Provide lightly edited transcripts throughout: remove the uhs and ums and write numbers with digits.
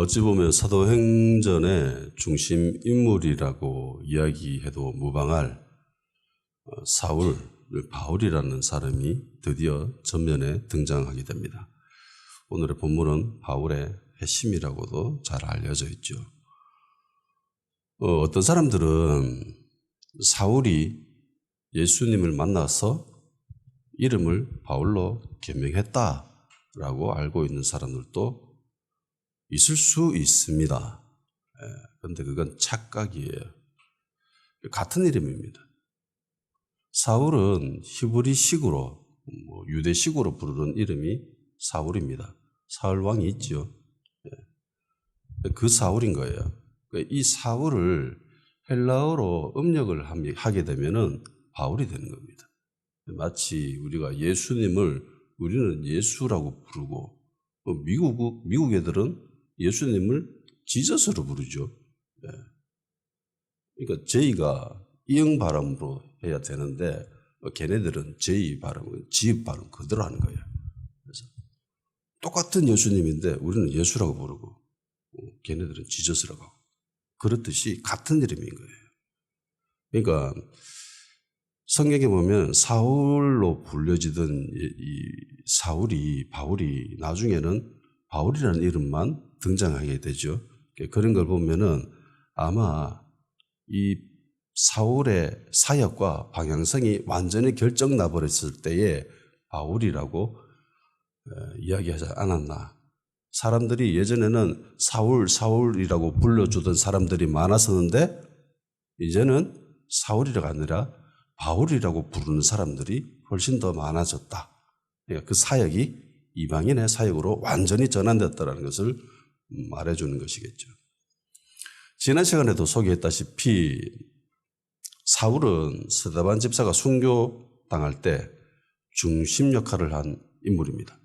어찌 보면 사도행전의 중심 인물이라고 이야기해도 무방할 사울, 바울이라는 사람이 드디어 전면에 등장하게 됩니다. 오늘의 본문은 바울의 회심이라고도 잘 알려져 있죠. 어떤 사람들은 사울이 예수님을 만나서 이름을 바울로 개명했다라고 알고 있는 사람들도 있을 수 있습니다. 그런데 그건 착각이에요. 같은 이름입니다. 사울은 히브리식으로 유대식으로 부르는 이름이 사울입니다. 사울 왕이 있죠. 그 사울인 거예요. 이 사울을 헬라어로 음력을 하게 되면은 바울이 되는 겁니다. 마치 우리가 예수님을 우리는 예수라고 부르고 미국 애들은 예수님을 지저스로 부르죠. 그러니까 J가 이응 발음으로 해야 되는데 걔네들은 J 발음은 지읒 발음 그대로 하는 거예요. 그래서 똑같은 예수님인데 우리는 예수라고 부르고 걔네들은 지저스라고 하고 그렇듯이 같은 이름인 거예요. 그러니까 성경에 보면 사울로 불려지던 이 사울이 바울이 나중에는 바울이라는 이름만 등장하게 되죠. 그런 걸 보면은 아마 이 사울의 사역과 방향성이 완전히 결정 나버렸을 때에 바울이라고 이야기하지 않았나. 사람들이 예전에는 사울이라고 불러주던 사람들이 많았었는데 이제는 사울이라가 아니라 바울이라고 부르는 사람들이 훨씬 더 많아졌다. 그러니까 그 사역이 이방인의 사역으로 완전히 전환됐다는 것을 말해주는 것이겠죠. 지난 시간에도 소개했다시피 사울은 스데반 집사가 순교당할 때 중심 역할을 한 인물입니다.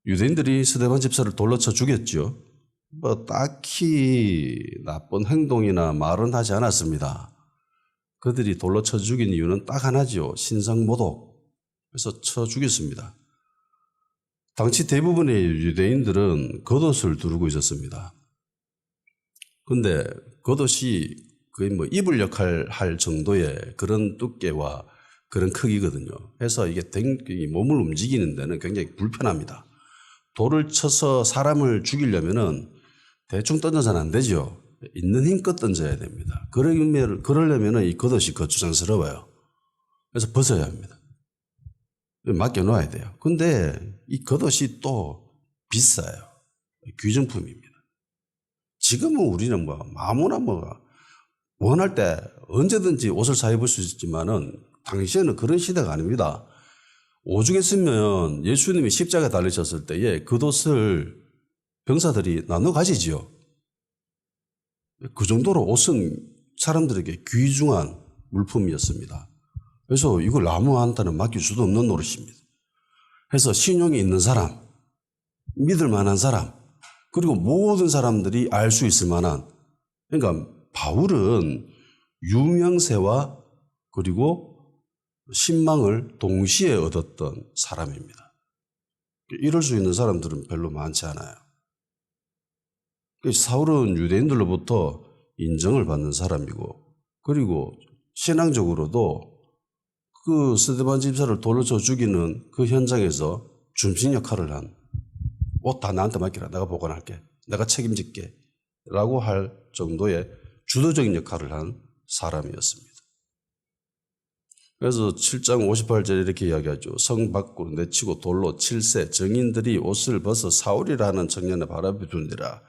유대인들이 스데반 집사를 돌려쳐 죽였죠. 딱히 나쁜 행동이나 말은 하지 않았습니다. 그들이 돌려쳐 죽인 이유는 딱 하나죠. 신성모독. 그래서 쳐 죽였습니다. 당시 대부분의 유대인들은 겉옷을 두르고 있었습니다. 근데 겉옷이 거의 이불 역할을 할 정도의 그런 두께와 그런 크기거든요. 그래서 이게 몸을 움직이는 데는 굉장히 불편합니다. 돌을 쳐서 사람을 죽이려면은 대충 던져서는 안 되죠. 있는 힘껏 던져야 됩니다. 그러려면 이 겉옷이 거추장스러워요. 그래서 벗어야 합니다. 맡겨놓아야 돼요. 근데 이 겉옷이 또 비싸요. 귀중품입니다. 지금은 우리는 아무나 원할 때 언제든지 옷을 사 입을 수 있지만은 당시에는 그런 시대가 아닙니다. 오죽했으면 예수님이 십자가에 달리셨을 때에 겉옷을 병사들이 나눠 가지지요. 그 정도로 옷은 사람들에게 귀중한 물품이었습니다. 그래서 이걸 아무한테는 맡길 수도 없는 노릇입니다. 그래서 신용이 있는 사람, 믿을 만한 사람, 그리고 모든 사람들이 알 수 있을 만한, 그러니까 바울은 유명세와 그리고 신망을 동시에 얻었던 사람입니다. 이럴 수 있는 사람들은 별로 많지 않아요. 사울은 유대인들로부터 인정을 받는 사람이고, 그리고 신앙적으로도 그 스데반 집사를 돌로 쳐 죽이는 그 현장에서 중심 역할을 한, 옷 다 나한테 맡기라. 내가 보관할게. 내가 책임질게. 라고 할 정도의 주도적인 역할을 한 사람이었습니다. 그래서 7장 58절에 이렇게 이야기하죠. 성 밖으로 내치고 돌로 칠세 정인들이 옷을 벗어 사울이라는 청년의 바람에 두니라.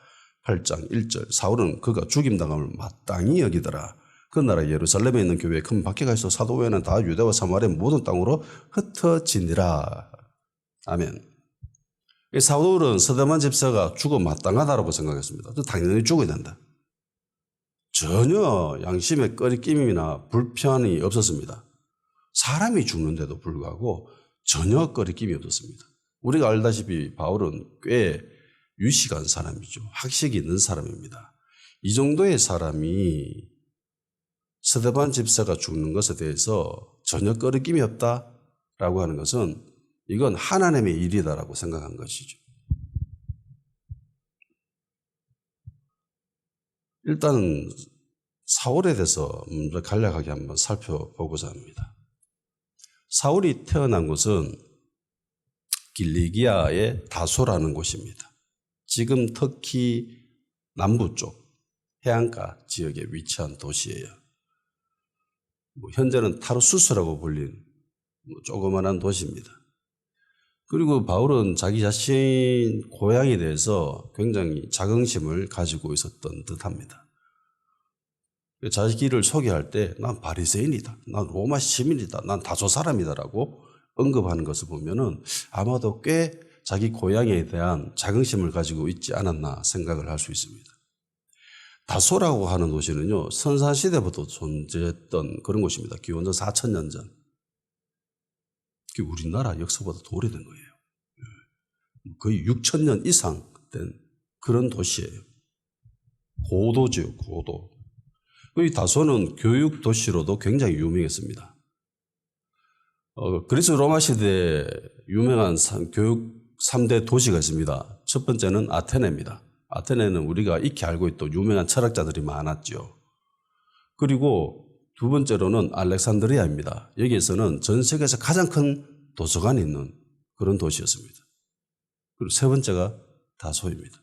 8장 1절 사울은 그가 죽임당함을 마땅히 여기더라. 그 나라 예루살렘에 있는 교회에 큰 박해가 있어 사도회는 다 유대와 사마리아 모든 땅으로 흩어지니라. 아멘. 사울은 스데반 집사가 죽어 마땅하다고 생각했습니다. 당연히 죽어야 된다. 전혀 양심의 꺼리낌이나 불편이 없었습니다. 사람이 죽는데도 불구하고 전혀 꺼리낌이 없었습니다. 우리가 알다시피 바울은 꽤 유식한 사람이죠. 학식이 있는 사람입니다. 이 정도의 사람이 스데반 집사가 죽는 것에 대해서 전혀 꺼리낌이 없다라고 하는 것은 이건 하나님의 일이다라고 생각한 것이죠. 일단 사울에 대해서 먼저 간략하게 한번 살펴보고자 합니다. 사울이 태어난 곳은 길리기아의 다소라는 곳입니다. 지금 터키 남부 쪽 해안가 지역에 위치한 도시예요. 현재는 타르수스라고 불린 조그만한 도시입니다. 그리고 바울은 자기 자신 고향에 대해서 굉장히 자긍심을 가지고 있었던 듯합니다. 자기를 소개할 때 난 바리새인이다, 난 로마 시민이다, 난 다소 사람이다라고 언급하는 것을 보면은 아마도 꽤 자기 고향에 대한 자긍심을 가지고 있지 않았나 생각을 할 수 있습니다. 다소라고 하는 도시는요, 선사시대부터 존재했던 그런 곳입니다. 기원전 4000년 전. 그게 우리나라 역사보다 더 오래된 거예요. 거의 6000년 이상 된 그런 도시예요. 고도죠, 고도. 이 다소는 교육 도시로도 굉장히 유명했습니다. 그리스 로마 시대에 유명한 교육 3대 도시가 있습니다. 첫 번째는 아테네입니다. 아테네는 우리가 익히 알고 있던 유명한 철학자들이 많았죠. 그리고 두 번째로는 알렉산드리아입니다. 여기에서는 전 세계에서 가장 큰 도서관이 있는 그런 도시였습니다. 그리고 세 번째가 다소입니다.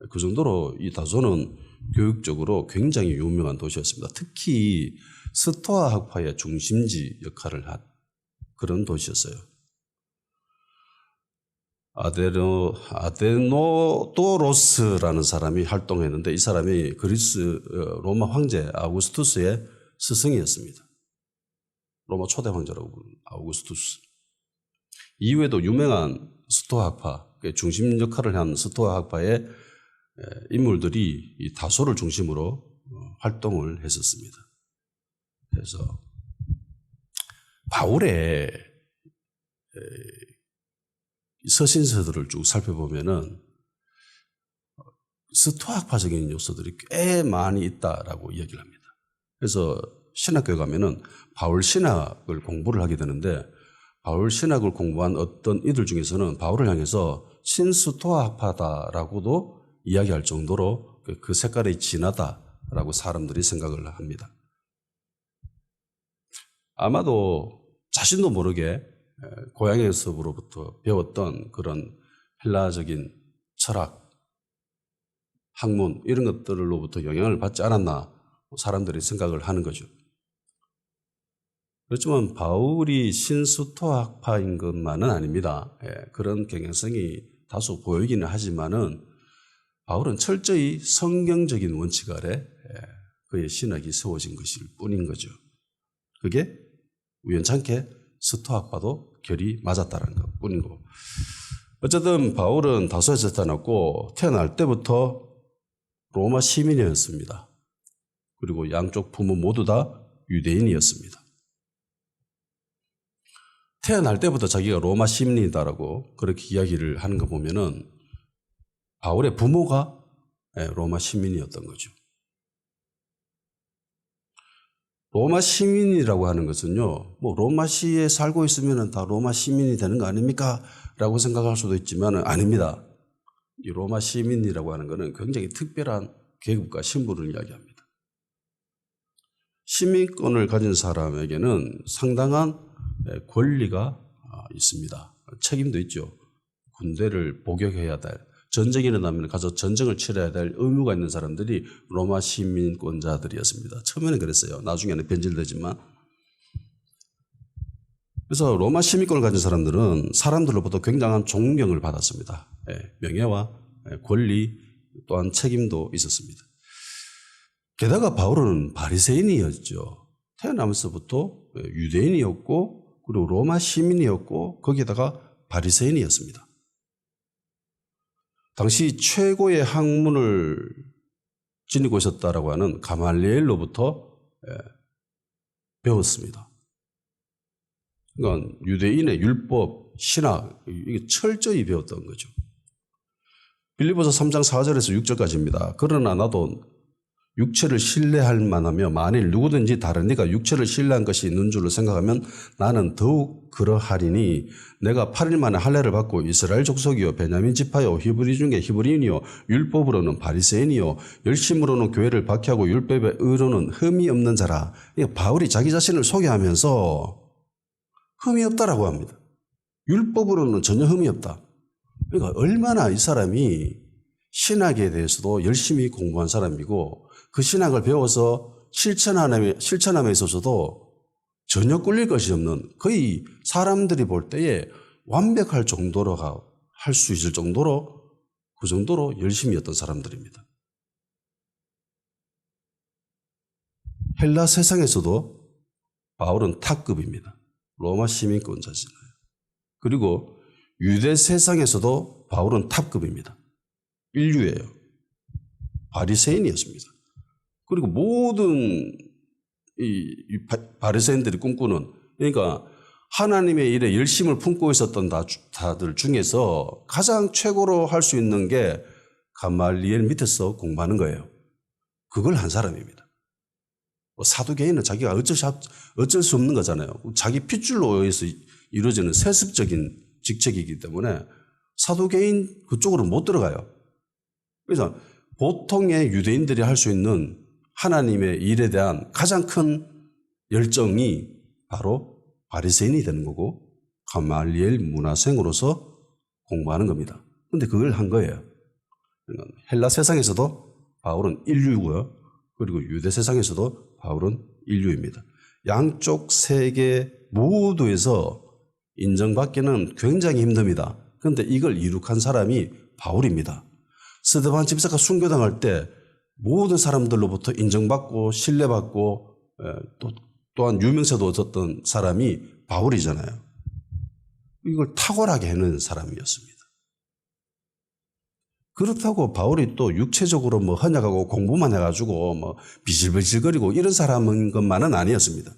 그 정도로 이 다소는 교육적으로 굉장히 유명한 도시였습니다. 특히 스토아 학파의 중심지 역할을 한 그런 도시였어요. 아데노도로스라는 사람이 활동했는데 이 사람이 그리스 로마 황제 아우구스투스의 스승이었습니다. 로마 초대 황제라고 부르는 아우구스투스. 이후에도 유명한 스토아 학파, 중심 역할을 한 스토아 학파의 인물들이 이 다소를 중심으로 활동을 했었습니다. 그래서 바울의 서신서들을 쭉 살펴보면은 스토아학파적인 요소들이 꽤 많이 있다라고 이야기를 합니다. 그래서 신학교에 가면은 바울 신학을 공부를 하게 되는데 바울 신학을 공부한 어떤 이들 중에서는 바울을 향해서 신스토아학파다라고도 이야기할 정도로 그 색깔이 진하다라고 사람들이 생각을 합니다. 아마도 자신도 모르게 고향에서부터 배웠던 그런 헬라적인 철학, 학문 이런 것들로부터 영향을 받지 않았나 사람들이 생각을 하는 거죠. 그렇지만 바울이 신스토아학파인 것만은 아닙니다. 그런 경향성이 다소 보이기는 하지만은 바울은 철저히 성경적인 원칙 아래 그의 신학이 세워진 것일 뿐인 거죠. 그게 우연찮게 스토아학파도 결이 맞았다는 것 뿐인 거고. 어쨌든 바울은 다소에서 태어났고 태어날 때부터 로마 시민이었습니다. 그리고 양쪽 부모 모두 다 유대인이었습니다. 태어날 때부터 자기가 로마 시민이다라고 그렇게 이야기를 하는 거 보면은 바울의 부모가 로마 시민이었던 거죠. 로마 시민이라고 하는 것은요, 뭐 로마시에 살고 있으면 다 로마 시민이 되는 거 아닙니까? 라고 생각할 수도 있지만 아닙니다. 이 로마 시민이라고 하는 것은 굉장히 특별한 계급과 신분을 이야기합니다. 시민권을 가진 사람에게는 상당한 권리가 있습니다. 책임도 있죠. 군대를 복역해야 될, 전쟁이 일어나면 가서 전쟁을 치러야 될 의무가 있는 사람들이 로마 시민권자들이었습니다. 처음에는 그랬어요. 나중에는 변질되지만. 그래서 로마 시민권을 가진 사람들은 사람들로부터 굉장한 존경을 받았습니다. 명예와 권리 또한 책임도 있었습니다. 게다가 바울은 바리새인이었죠. 태어나면서부터 유대인이었고 그리고 로마 시민이었고 거기에다가 바리새인이었습니다. 당시 최고의 학문을 지니고 있었다라고 하는 가말리엘로부터 배웠습니다. 그러니까 유대인의 율법, 신학 이게 철저히 배웠던 거죠. 빌립보서 3장 4절에서 6절까지입니다. 그러나 나도 육체를 신뢰할 만하며 만일 누구든지 다른 이가 육체를 신뢰한 것이 있는 줄로 생각하면 나는 더욱 그러하리니 내가 8일 만에 할례를 받고 이스라엘 족속이요 베냐민 지파요 히브리 중에 히브리인이요 율법으로는 바리새인이요 열심으로는 교회를 박해하고 율법의 의로는 흠이 없는 자라. 바울이 자기 자신을 소개하면서 흠이 없다라고 합니다. 율법으로는 전혀 흠이 없다. 그러니까 얼마나 이 사람이 신학에 대해서도 열심히 공부한 사람이고 그 신학을 배워서 실천함에 있어서도 전혀 꿀릴 것이 없는 거의 사람들이 볼 때에 완벽할 정도로 할 수 있을 정도로 그 정도로 열심히였던 사람들입니다. 헬라 세상에서도 바울은 탑급입니다. 로마 시민권자잖아요. 그리고 유대 세상에서도 바울은 탑급입니다. 인류예요. 바리새인이었습니다. 그리고 모든 이 바리새인들이 꿈꾸는, 그러니까 하나님의 일에 열심을 품고 있었던 다들 중에서 가장 최고로 할 수 있는 게 가말리엘 밑에서 공부하는 거예요. 그걸 한 사람입니다. 사두개인은 자기가 어쩔 수 없는 거잖아요. 자기 핏줄로 의해서 이루어지는 세습적인 직책이기 때문에 사두개인 그쪽으로 못 들어가요. 그래서 보통의 유대인들이 할 수 있는 하나님의 일에 대한 가장 큰 열정이 바로 바리새인이 되는 거고 가말리엘 문화생으로서 공부하는 겁니다. 그런데 그걸 한 거예요. 헬라 세상에서도 바울은 인류고요. 그리고 유대 세상에서도 바울은 인류입니다. 양쪽 세계 모두에서 인정받기는 굉장히 힘듭니다. 그런데 이걸 이룩한 사람이 바울입니다. 스데반 집사가 순교당할 때 모든 사람들로부터 인정받고 신뢰받고 또한 유명세도 얻었던 사람이 바울이잖아요. 이걸 탁월하게 해낸 사람이었습니다. 그렇다고 바울이 또 육체적으로 뭐 헌약하고 공부만 해가지고 뭐 비실비실거리고 이런 사람인 것만은 아니었습니다.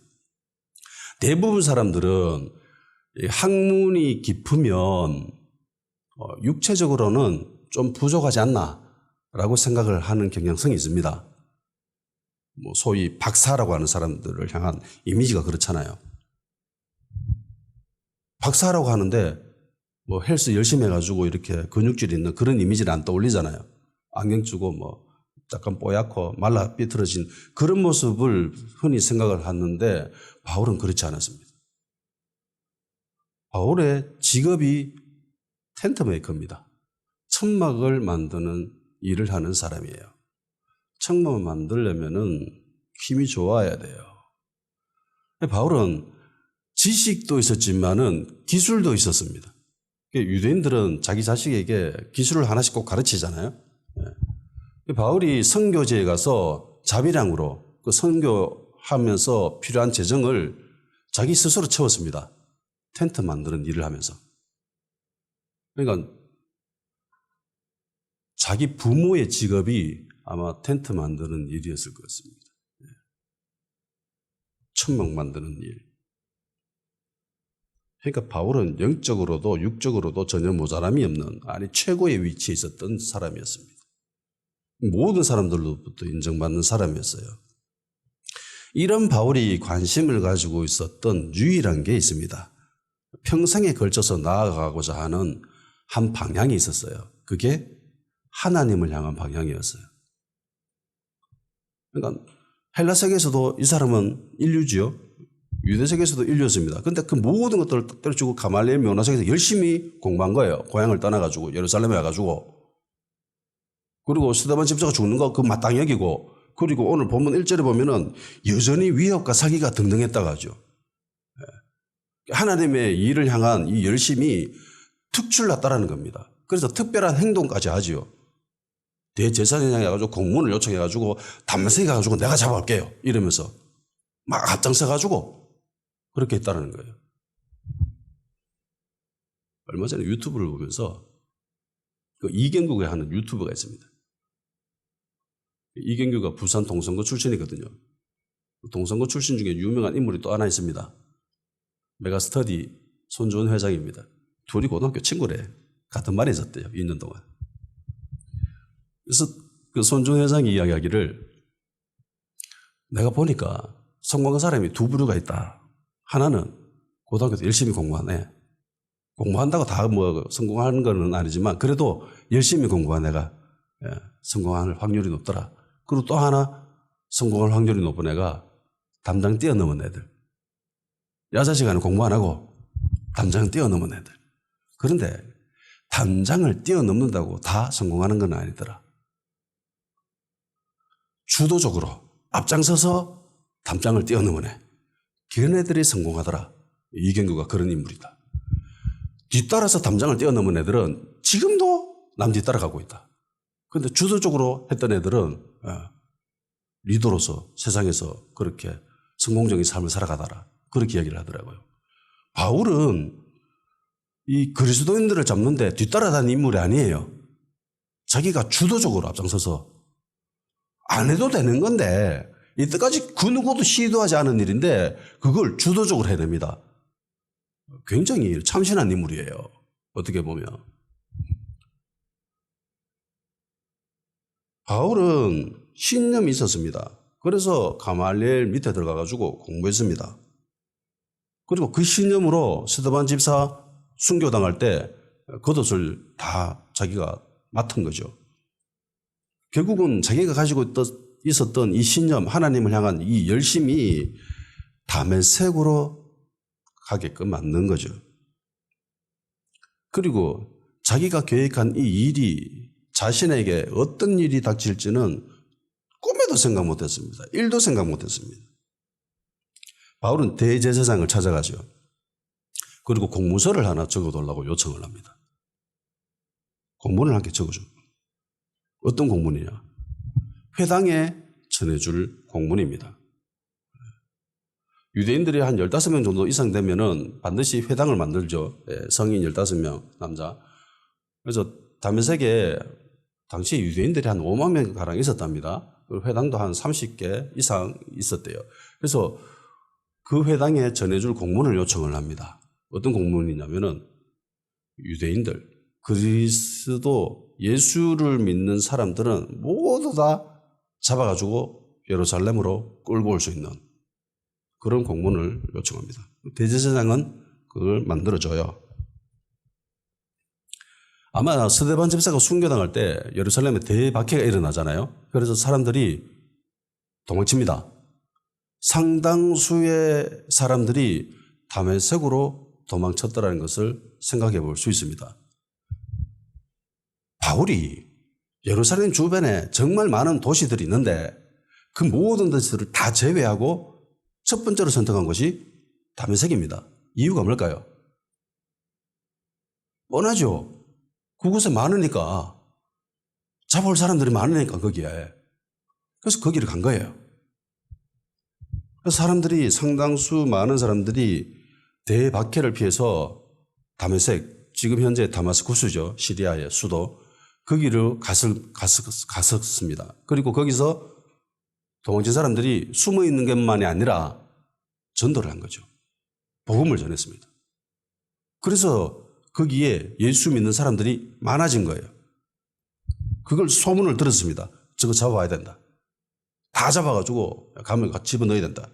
대부분 사람들은 학문이 깊으면 육체적으로는 좀 부족하지 않나라고 생각을 하는 경향성이 있습니다. 뭐 소위 박사라고 하는 사람들을 향한 이미지가 그렇잖아요. 박사라고 하는데 뭐 헬스 열심히 해가지고 이렇게 근육질 있는 그런 이미지를 안 떠올리잖아요. 안경 쓰고 뭐 약간 뽀얗고 말라 삐뚤어진 그런 모습을 흔히 생각을 하는데 바울은 그렇지 않았습니다. 바울의 직업이 텐트 메이커입니다. 천막을 만드는 일을 하는 사람이에요. 천막을 만들려면은 힘이 좋아야 돼요. 바울은 지식도 있었지만은 기술도 있었습니다. 유대인들은 자기 자식에게 기술을 하나씩 꼭 가르치잖아요. 바울이 선교지에 가서 자비량으로 그 선교하면서 필요한 재정을 자기 스스로 채웠습니다. 텐트 만드는 일을 하면서. 그러니까 자기 부모의 직업이 아마 텐트 만드는 일이었을 것 같습니다. 천막 만드는 일. 그러니까 바울은 영적으로도 육적으로도 전혀 모자람이 없는 아니 최고의 위치에 있었던 사람이었습니다. 모든 사람들로부터 인정받는 사람이었어요. 이런 바울이 관심을 가지고 있었던 유일한 게 있습니다. 평생에 걸쳐서 나아가고자 하는 한 방향이 있었어요. 그게 하나님을 향한 방향이었어요. 그러니까 헬라 세계에서도 이 사람은 인류지요. 유대 세계에서도 인류였습니다. 그런데 그 모든 것들을 때려치고 가말리엘 문화sek에서 열심히 공부한 거예요. 고향을 떠나가지고 예루살렘에 와가지고. 그리고 스데반 집사가 죽는 거 그 마땅히 여기고, 그리고 오늘 본문 1절에 보면은 여전히 위협과 사기가 등등했다고 하죠. 하나님의 일을 향한 이 열심이 특출났다라는 겁니다. 그래서 특별한 행동까지 하지요. 대제사장이 해가지고 공문을 요청해가지고 담메색에 가가지고 내가 잡아올게요 이러면서 막 앞장서가지고 그렇게 했다는 거예요. 얼마 전에 유튜브를 보면서 그 이경규가 하는 유튜브가 있습니다. 이경규가 부산 동성고 출신이거든요. 동성고 출신 중에 유명한 인물이 또 하나 있습니다. 메가스터디 손주원 회장입니다. 둘이 고등학교 친구래. 같은 반에 있었대요. 2년 동안. 그래서 그 손주원 회장이 이야기하기를 내가 보니까 성공한 사람이 두 부류가 있다. 하나는 고등학교 때 열심히 공부하네. 공부한다고 다 뭐 성공하는 건 아니지만 그래도 열심히 공부한 애가 성공할 확률이 높더라. 그리고 또 하나 성공할 확률이 높은 애가 담장 뛰어넘은 애들. 여자 시간에 공부 안 하고 담장 뛰어넘은 애들. 그런데 담장을 뛰어넘는다고 다 성공하는 건 아니더라. 주도적으로 앞장서서 담장을 뛰어넘은 애. 그런 애들이 성공하더라. 이경규가 그런 인물이다. 뒤따라서 담장을 뛰어넘은 애들은 지금도 남 뒤따라가고 있다. 그런데 주도적으로 했던 애들은 리더로서 세상에서 그렇게 성공적인 삶을 살아가더라. 그렇게 이야기를 하더라고요. 바울은 이 그리스도인들을 잡는데 뒤따라다니는 인물이 아니에요. 자기가 주도적으로 앞장서서 안 해도 되는 건데 이때까지 그 누구도 시도하지 않은 일인데 그걸 주도적으로 해냅니다. 굉장히 참신한 인물이에요. 어떻게 보면. 바울은 신념이 있었습니다. 그래서 가말리엘 밑에 들어가가지고 공부했습니다. 그리고 그 신념으로 스데반 집사 순교당할 때 겉옷을 다 자기가 맡은 거죠. 결국은 자기가 가지고 있었던 이 신념, 하나님을 향한 이 열심이 다메섹으로 가게끔 만든 거죠. 그리고 자기가 계획한 이 일이 자신에게 어떤 일이 닥칠지는 꿈에도 생각 못했습니다. 1도 생각 못했습니다. 바울은 대제사장을 찾아가죠. 그리고 공문서를 하나 적어달라고 요청을 합니다. 공문을 한 개 적어줘. 어떤 공문이냐? 회당에 전해줄 공문입니다. 유대인들이 한 15명 정도 이상 되면은 반드시 회당을 만들죠. 성인 15명, 남자. 그래서 다메섹에 당시 유대인들이 한 5만 명 가량 있었답니다. 그리고 회당도 한 30개 이상 있었대요. 그래서 그 회당에 전해줄 공문을 요청을 합니다. 어떤 공문이냐면은 유대인들, 그리스도 예수를 믿는 사람들은 모두 다 잡아가지고 예루살렘으로 끌고 올 수 있는 그런 공문을 요청합니다. 대제사장은 그걸 만들어줘요. 아마 스데반 집사가 순교당할 때 예루살렘에 대박해가 일어나잖아요. 그래서 사람들이 도망칩니다. 상당수의 사람들이 다메섹으로 도망쳤다는 것을 생각해 볼 수 있습니다. 바울이 예루살렘 주변에 정말 많은 도시들이 있는데 그 모든 도시들을 다 제외하고 첫 번째로 선택한 것이 다메섹입니다. 이유가 뭘까요? 뻔하죠. 그곳에 많으니까, 잡아올 사람들이 많으니까 거기에. 그래서 거기를 간 거예요. 그래서 사람들이, 상당수 많은 사람들이 대박해를 피해서 다메섹, 지금 현재 다마스쿠스죠. 시리아의 수도. 거기를 갔었습니다. 그리고 거기서 도망친 사람들이 숨어 있는 것만이 아니라 전도를 한 거죠. 복음을 전했습니다. 그래서 거기에 예수 믿는 사람들이 많아진 거예요. 그걸 소문을 들었습니다. 저거 잡아와야 된다. 다 잡아가지고 가면 집어넣어야 된다.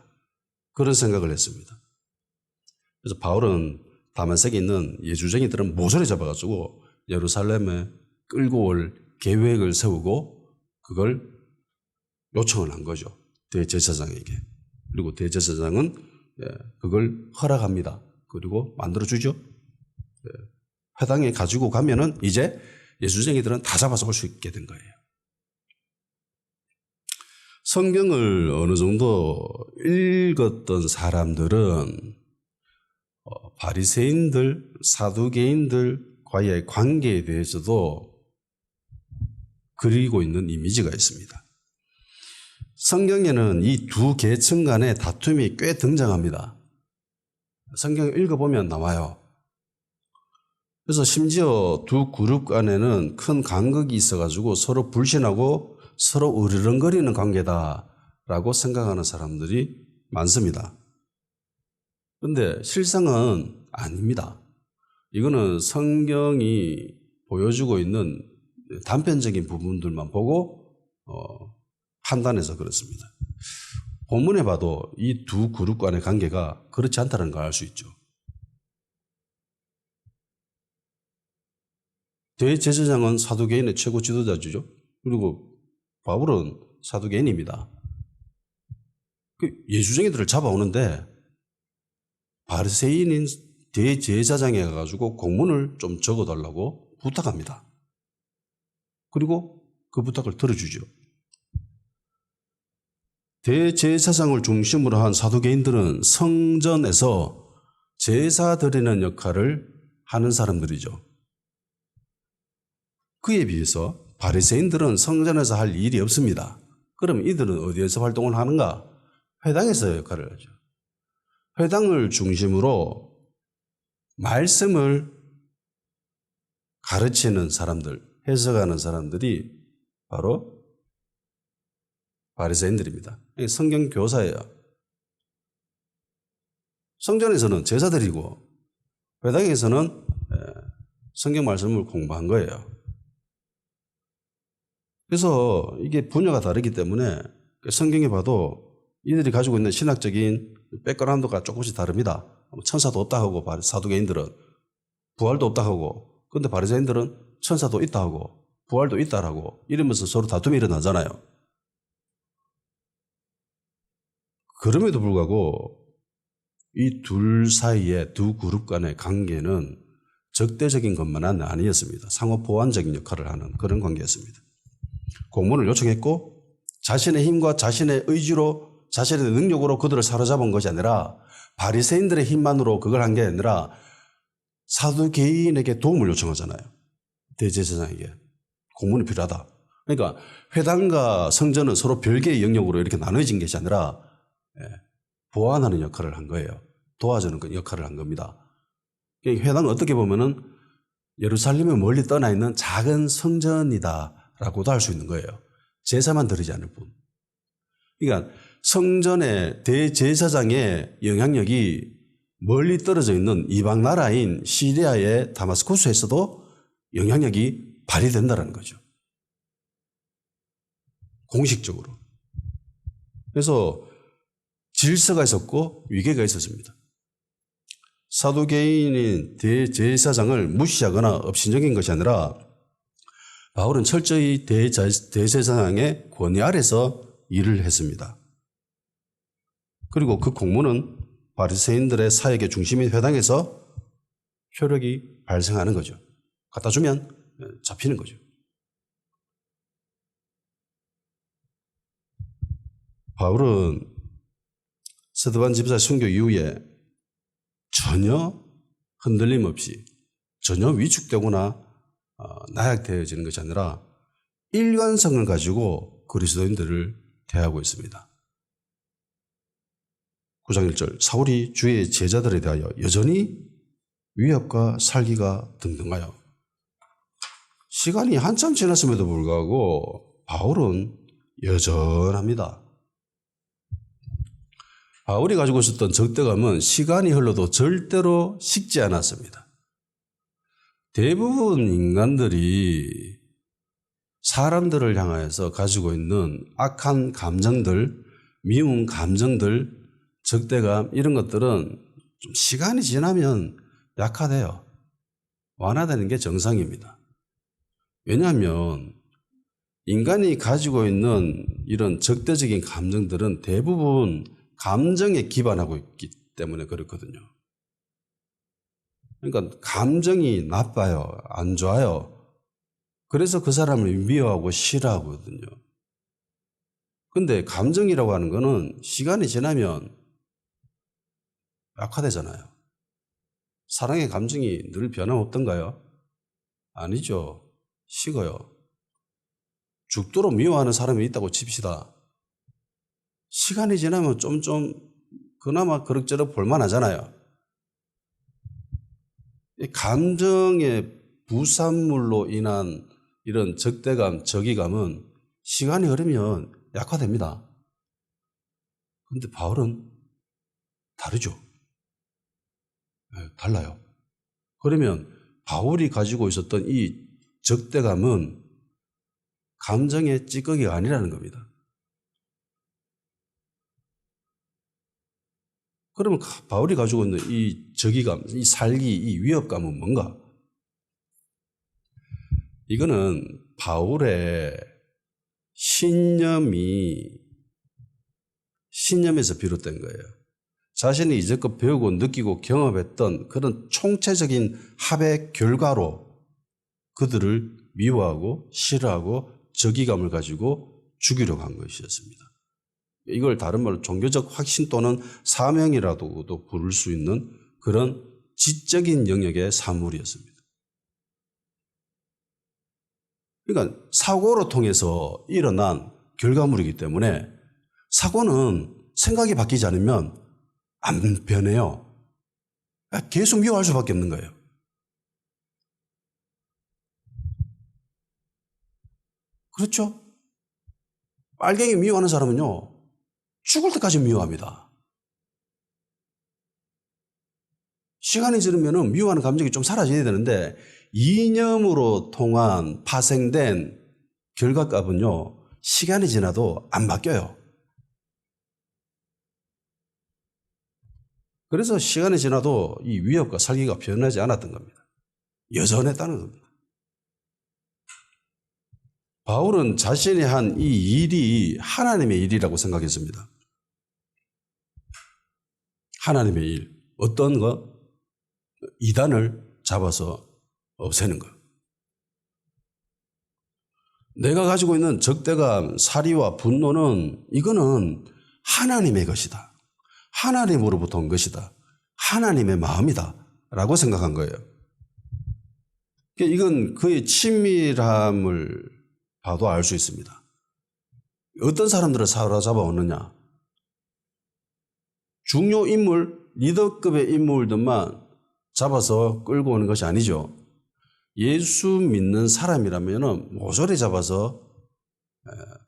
그런 생각을 했습니다. 그래서 바울은 다메섹에 있는 예주쟁이들은 모조리 잡아가지고 예루살렘에 끌고 올 계획을 세우고 그걸 요청을 한 거죠. 대제사장에게. 그리고 대제사장은 그걸 허락합니다. 그리고 만들어주죠. 회당에 가지고 가면은 이제 예수쟁이들은 다 잡아서 올 수 있게 된 거예요. 성경을 어느 정도 읽었던 사람들은 바리새인들, 사두개인들과의 관계에 대해서도 그리고 있는 이미지가 있습니다. 성경에는 이 두 계층 간의 다툼이 꽤 등장합니다. 성경을 읽어보면 나와요. 그래서 심지어 두 그룹 간에는 큰 간극이 있어가지고 서로 불신하고 서로 으르렁거리는 관계다라고 생각하는 사람들이 많습니다. 그런데 실상은 아닙니다. 이거는 성경이 보여주고 있는 단편적인 부분들만 보고 판단해서 그렇습니다. 본문에 봐도 이 두 그룹 간의 관계가 그렇지 않다는 걸 알 수 있죠. 대제사장은 사두개인의 최고 지도자죠. 그리고 바울은 사두개인입니다. 그 예수쟁이들을 잡아오는데 바리새인인 대제사장에 가가지고 공문을 좀 적어달라고 부탁합니다. 그리고 그 부탁을 들어주죠. 대제사장을 중심으로 한 사두개인들은 성전에서 제사 드리는 역할을 하는 사람들이죠. 그에 비해서 바리새인들은 성전에서 할 일이 없습니다. 그럼 이들은 어디에서 활동을 하는가? 회당에서 역할을 하죠. 회당을 중심으로 말씀을 가르치는 사람들, 해석하는 사람들이 바로 바리새인들입니다. 성경 교사예요. 성전에서는 제사 드리고 회당에서는 성경 말씀을 공부한 거예요. 그래서 이게 분야가 다르기 때문에 성경에 봐도 이들이 가지고 있는 신학적인 백그라운드가 조금씩 다릅니다. 천사도 없다 하고 사두개인들은 부활도 없다 하고, 근데 바리새인들은 천사도 있다 하고 부활도 있다 하고 이러면서 서로 다툼이 일어나잖아요. 그럼에도 불구하고 이 둘 사이의 두 그룹 간의 관계는 적대적인 것만은 아니었습니다. 상호 보완적인 역할을 하는 그런 관계였습니다. 공문을 요청했고 자신의 힘과 자신의 의지로 자신의 능력으로 그들을 사로잡은 것이 아니라 바리새인들의 힘만으로 그걸 한 게 아니라 사두개인에게 도움을 요청하잖아요. 대제사장에게 공문이 필요하다. 그러니까 회당과 성전은 서로 별개의 영역으로 이렇게 나눠진 것이 아니라 보완하는 역할을 한 거예요. 도와주는 역할을 한 겁니다. 회당은 어떻게 보면은 예루살렘에 멀리 떠나 있는 작은 성전이다라고도 할 수 있는 거예요. 제사만 드리지 않을 뿐. 그러니까 성전의 대제사장의 영향력이 멀리 떨어져 있는 이방 나라인 시리아의 다마스쿠스에서도 영향력이 발휘된다는 거죠. 공식적으로. 그래서 질서가 있었고 위계가 있었습니다. 사두개인인 대제사장을 무시하거나 업신적인 것이 아니라 바울은 철저히 대제사장의 권위 아래서 일을 했습니다. 그리고 그 공문은 바리새인들의 사역의 중심인 회당에서 효력이 발생하는 거죠. 갖다 주면 잡히는 거죠. 바울은 스데반 집사 순교 이후에 전혀 흔들림 없이 전혀 위축되거나 나약되어지는 것이 아니라 일관성을 가지고 그리스도인들을 대하고 있습니다. 9장 1절 사울이 주의 제자들에 대하여 여전히 위협과 살기가 등등하여. 시간이 한참 지났음에도 불구하고 바울은 여전합니다. 바울이 가지고 있었던 적대감은 시간이 흘러도 절대로 식지 않았습니다. 대부분 인간들이 사람들을 향하여서 가지고 있는 악한 감정들, 미운 감정들, 적대감 이런 것들은 좀 시간이 지나면 약화돼요. 완화되는 게 정상입니다. 왜냐하면 인간이 가지고 있는 이런 적대적인 감정들은 대부분 감정에 기반하고 있기 때문에 그렇거든요. 그러니까 감정이 나빠요. 안 좋아요. 그래서 그 사람을 미워하고 싫어하거든요. 근데 감정이라고 하는 거는 시간이 지나면 약화되잖아요. 사랑의 감정이 늘 변함없던가요? 아니죠. 식어요. 죽도록 미워하는 사람이 있다고 칩시다. 시간이 지나면 좀 그나마 그럭저럭 볼만하잖아요. 이 감정의 부산물로 인한 이런 적대감, 적이감은 시간이 흐르면 약화됩니다. 그런데 바울은 다르죠. 네, 달라요. 그러면 바울이 가지고 있었던 이 적대감은 감정의 찌꺼기가 아니라는 겁니다. 그러면 바울이 가지고 있는 이 적이감, 이 살기, 이 위협감은 뭔가? 이거는 바울의 신념에서 비롯된 거예요. 자신이 이제껏 배우고 느끼고 경험했던 그런 총체적인 합의 결과로 그들을 미워하고 싫어하고 적이감을 가지고 죽이려고 한 것이었습니다. 이걸 다른 말로 종교적 확신 또는 사명이라고도 부를 수 있는 그런 지적인 영역의 사물이었습니다. 그러니까 사고로 통해서 일어난 결과물이기 때문에 사고는 생각이 바뀌지 않으면 안 변해요. 계속 미워할 수밖에 없는 거예요. 그렇죠? 빨갱이 미워하는 사람은요, 죽을 때까지 미워합니다. 시간이 지르면 미워하는 감정이 좀 사라져야 되는데 이념으로 통한 파생된 결과값은요, 시간이 지나도 안 바뀌어요. 그래서 시간이 지나도 이 위협과 살기가 변하지 않았던 겁니다. 여전했다는 겁니다. 바울은 자신이 한 이 일이 하나님의 일이라고 생각했습니다. 하나님의 일. 어떤 거? 이단을 잡아서 없애는 것. 내가 가지고 있는 적대감, 사리와 분노는 이거는 하나님의 것이다. 하나님으로부터 온 것이다. 하나님의 마음이다. 라고 생각한 거예요. 이건 그의 친밀함을 봐도 알 수 있습니다. 어떤 사람들을 사로잡아 오느냐? 중요 인물, 리더급의 인물들만 잡아서 끌고 오는 것이 아니죠. 예수 믿는 사람이라면 모조리 잡아서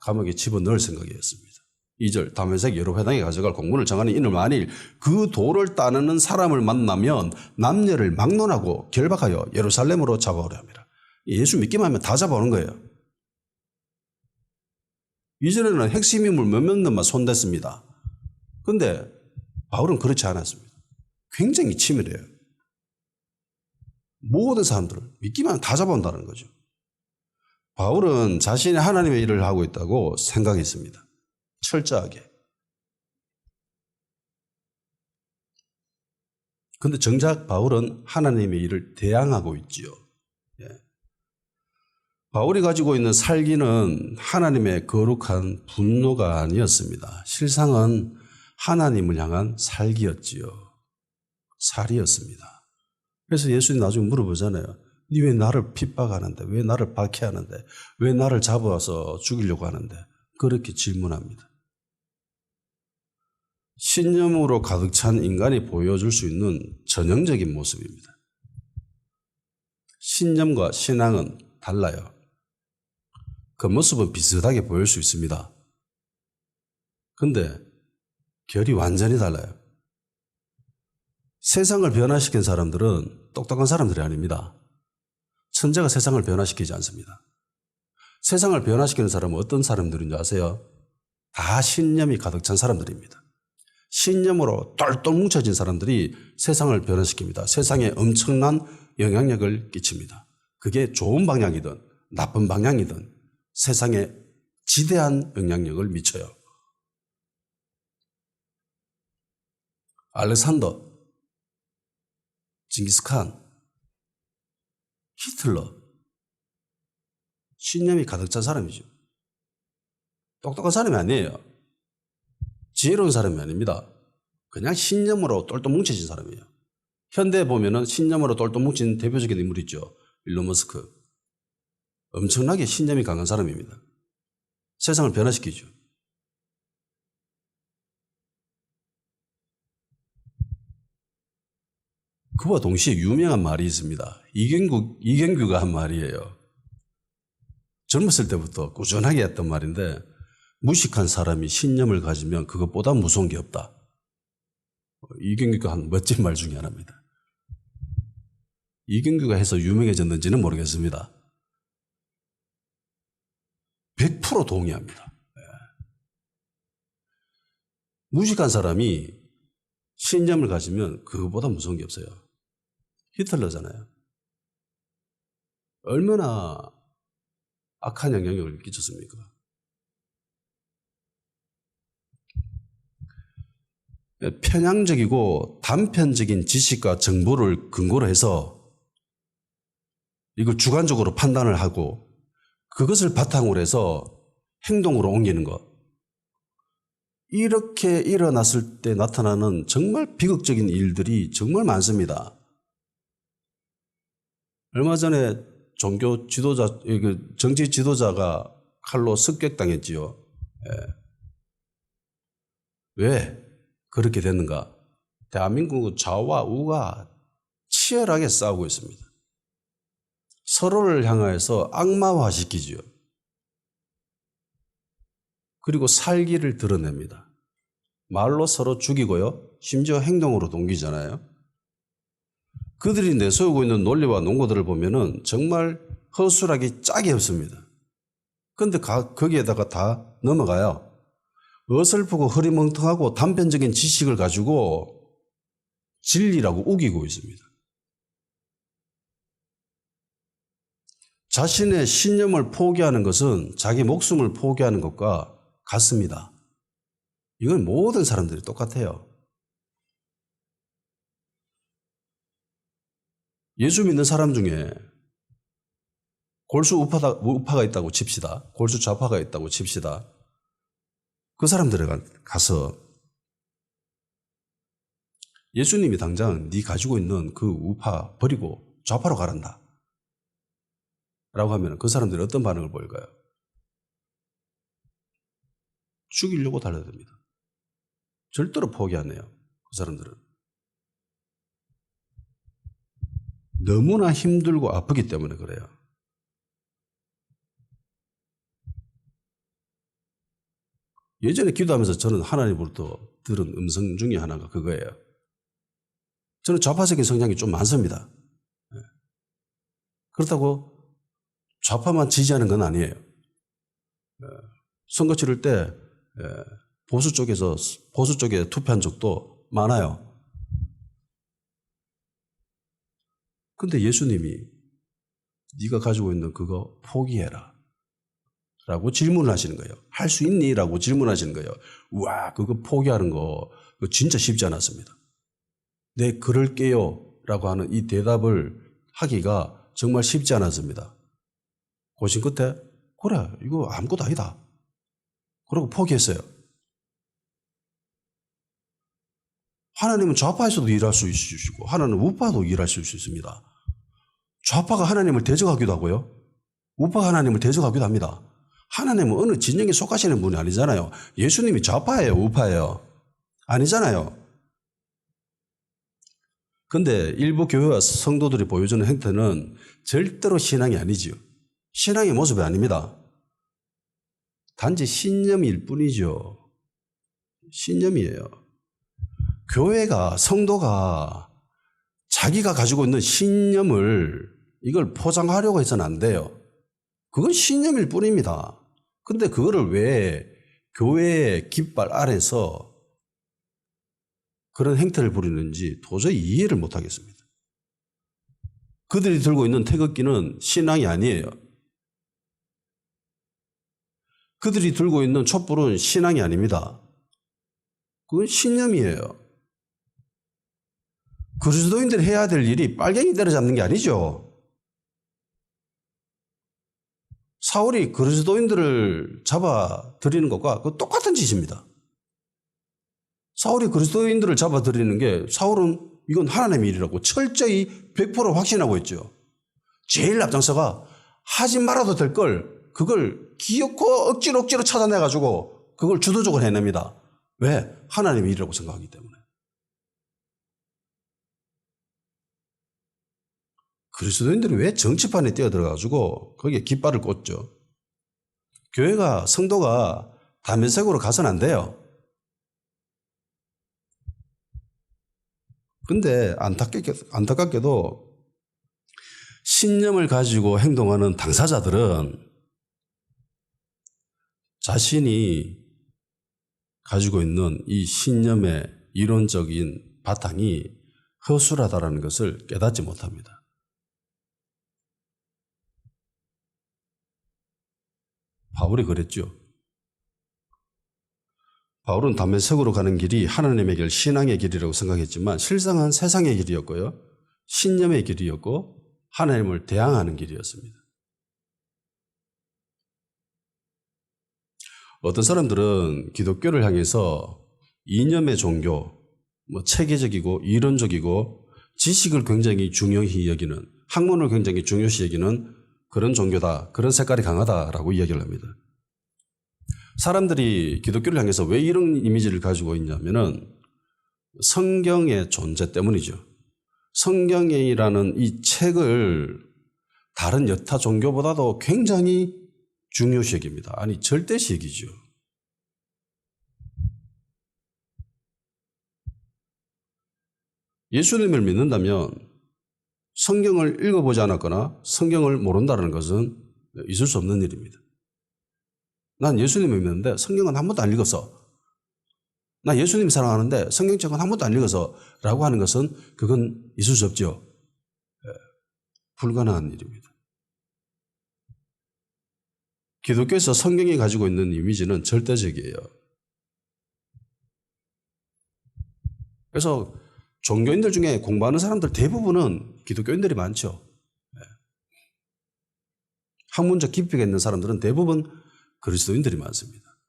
감옥에 집어넣을 생각이었습니다. 2절 다메섹 여러 회당에 가져갈 공문을 정하는 이는 만일 그 도를 따르는 사람을 만나면 남녀를 막론하고 결박하여 예루살렘으로 잡아오려 합니다. 예수 믿기만 하면 다 잡아오는 거예요. 이전에는 핵심 인물 몇몇 명만 손댔습니다. 그런데 바울은 그렇지 않았습니다. 굉장히 치밀해요. 모든 사람들을 믿기만 하면 다 잡아온다는 거죠. 바울은 자신이 하나님의 일을 하고 있다고 생각했습니다. 철저하게. 그런데 정작 바울은 하나님의 일을 대항하고 있지요. 예. 바울이 가지고 있는 살기는 하나님의 거룩한 분노가 아니었습니다. 실상은 하나님을 향한 살기였지요. 살이었습니다. 그래서 예수님 나중에 물어보잖아요. 니 왜 나를 핍박하는데, 왜 나를 박해하는데, 왜 나를 잡아서 죽이려고 하는데, 그렇게 질문합니다. 신념으로 가득 찬 인간이 보여줄 수 있는 전형적인 모습입니다. 신념과 신앙은 달라요. 겉모습은 비슷하게 보일 수 있습니다. 그런데 결이 완전히 달라요. 세상을 변화시킨 사람들은 똑똑한 사람들이 아닙니다. 천재가 세상을 변화시키지 않습니다. 세상을 변화시키는 사람은 어떤 사람들인지 아세요? 다 신념이 가득 찬 사람들입니다. 신념으로 똘똘 뭉쳐진 사람들이 세상을 변화시킵니다. 세상에 엄청난 영향력을 끼칩니다. 그게 좋은 방향이든 나쁜 방향이든 세상에 지대한 영향력을 미쳐요. 알렉산더, 징기스칸, 히틀러, 신념이 가득 찬 사람이죠. 똑똑한 사람이 아니에요. 지혜로운 사람이 아닙니다. 그냥 신념으로 똘똘 뭉쳐진 사람이에요. 현대에 보면은 신념으로 똘똘 뭉친 대표적인 인물이 있죠. 일론 머스크. 엄청나게 신념이 강한 사람입니다. 세상을 변화시키죠. 그와 동시에 유명한 말이 있습니다. 이경규가 한 말이에요. 젊었을 때부터 꾸준하게 했던 말인데 무식한 사람이 신념을 가지면 그것보다 무서운 게 없다. 이경규가 한 멋진 말 중에 하나입니다. 이경규가 해서 유명해졌는지는 모르겠습니다. 100% 동의합니다. 무식한 사람이 신념을 가지면 그거보다 무서운 게 없어요. 히틀러잖아요. 얼마나 악한 영향력을 끼쳤습니까? 편향적이고 단편적인 지식과 정보를 근거로 해서 이걸 주관적으로 판단을 하고 그것을 바탕으로 해서 행동으로 옮기는 것. 이렇게 일어났을 때 나타나는 정말 비극적인 일들이 정말 많습니다. 얼마 전에 종교 지도자, 정치 지도자가 칼로 습격당했지요. 왜 그렇게 됐는가? 대한민국 좌와 우가 치열하게 싸우고 있습니다. 서로를 향해서 악마화시키지요. 그리고 살기를 드러냅니다. 말로 서로 죽이고요. 심지어 행동으로 옮기잖아요. 그들이 내세우고 있는 논리와 논거들을 보면은 정말 허술하기 짝이 없습니다. 그런데 거기에다가 다 넘어가요. 어설프고 흐리멍텅하고 단편적인 지식을 가지고 진리라고 우기고 있습니다. 자신의 신념을 포기하는 것은 자기 목숨을 포기하는 것과 같습니다. 이건 모든 사람들이 똑같아요. 예수 믿는 사람 중에 골수 우파가 있다고 칩시다. 골수 좌파가 있다고 칩시다. 그 사람들에 가서 예수님이 당장 네 가지고 있는 그 우파 버리고 좌파로 가란다 라고 하면 그 사람들이 어떤 반응을 보일까요? 죽이려고 달려듭니다. 절대로 포기 안 해요. 그 사람들은. 너무나 힘들고 아프기 때문에 그래요. 예전에 기도하면서 저는 하나님으로부터 들은 음성 중에 하나가 그거예요. 저는 좌파적인 성향이 좀 많습니다. 그렇다고 좌파만 지지하는 건 아니에요. 선거 치를 때 보수 쪽에 투표한 적도 많아요. 근데 예수님이 네가 가지고 있는 그거 포기해라 라고 질문을 하시는 거예요. 할 수 있니? 라고 질문하시는 거예요. 우와, 그거 포기하는 거 그거 진짜 쉽지 않았습니다. 네, 그럴게요 라고 하는 이 대답을 하기가 정말 쉽지 않았습니다. 고심 끝에 그래, 이거 아무것도 아니다. 그러고 포기했어요. 하나님은 좌파에서도 일할 수 있으시고 하나님은 우파도 일할 수 있습니다. 좌파가 하나님을 대적하기도 하고요. 우파가 하나님을 대적하기도 합니다. 하나님은 어느 진영에 속하시는 분이 아니잖아요. 예수님이 좌파예요, 우파예요? 아니잖아요. 그런데 일부 교회와 성도들이 보여주는 행태는 절대로 신앙이 아니지요. 신앙의 모습이 아닙니다. 단지 신념일 뿐이죠. 신념이에요. 교회가, 성도가 자기가 가지고 있는 신념을 이걸 포장하려고 해서는 안 돼요. 그건 신념일 뿐입니다. 근데 그거를 왜 교회의 깃발 아래서 그런 행태를 부리는지 도저히 이해를 못 하겠습니다. 그들이 들고 있는 태극기는 신앙이 아니에요. 그들이 들고 있는 촛불은 신앙이 아닙니다. 그건 신념이에요. 그리스도인들이 해야 될 일이 빨갱이 때려잡는 게 아니죠. 사울이 그리스도인들을 잡아들이는 것과 똑같은 짓입니다. 사울이 그리스도인들을 잡아들이는 게 사울은 이건 하나님의 일이라고 철저히 100% 확신하고 있죠. 제일 앞장서가 하지 말아도 될 걸 그걸 기어코 억지로 찾아내가지고 그걸 주도적으로 해냅니다. 왜? 하나님의 일이라고 생각하기 때문에. 그리스도인들이 왜 정치판에 뛰어들어가지고 거기에 깃발을 꽂죠? 교회가, 성도가 담배색으로 가서는 안 돼요. 근데 안타깝게도 신념을 가지고 행동하는 당사자들은 자신이 가지고 있는 이 신념의 이론적인 바탕이 허술하다라는 것을 깨닫지 못합니다. 바울이 그랬죠. 바울은 다메섹으로 가는 길이 하나님의 길, 신앙의 길이라고 생각했지만 실상은 세상의 길이었고요. 신념의 길이었고 하나님을 대항하는 길이었습니다. 어떤 사람들은 기독교를 향해서 이념의 종교, 체계적이고 이론적이고 지식을 굉장히 중요히 여기는, 학문을 굉장히 중요시 여기는 그런 종교다, 그런 색깔이 강하다라고 이야기를 합니다. 사람들이 기독교를 향해서 왜 이런 이미지를 가지고 있냐면은 성경의 존재 때문이죠. 성경이라는 이 책을 다른 여타 종교보다도 굉장히 중요시 여깁니다. 아니, 절대시 여기죠. 예수님을 믿는다면 성경을 읽어보지 않았거나 성경을 모른다는 것은 있을 수 없는 일입니다. 난 예수님을 믿는데 성경은 한 번도 안 읽었어. 나 예수님 사랑하는데 성경책은 한 번도 안 읽어서 라고 하는 것은 그건 있을 수 없죠. 불가능한 일입니다. 기독교에서 성경이 가지고 있는 이미지는 절대적이에요. 그래서 종교인들 중에 공부하는 사람들 대부분은 기독교인들이 많죠. 학문적 깊이가 있는 사람들은 대부분 그리스도인들이 많습니다.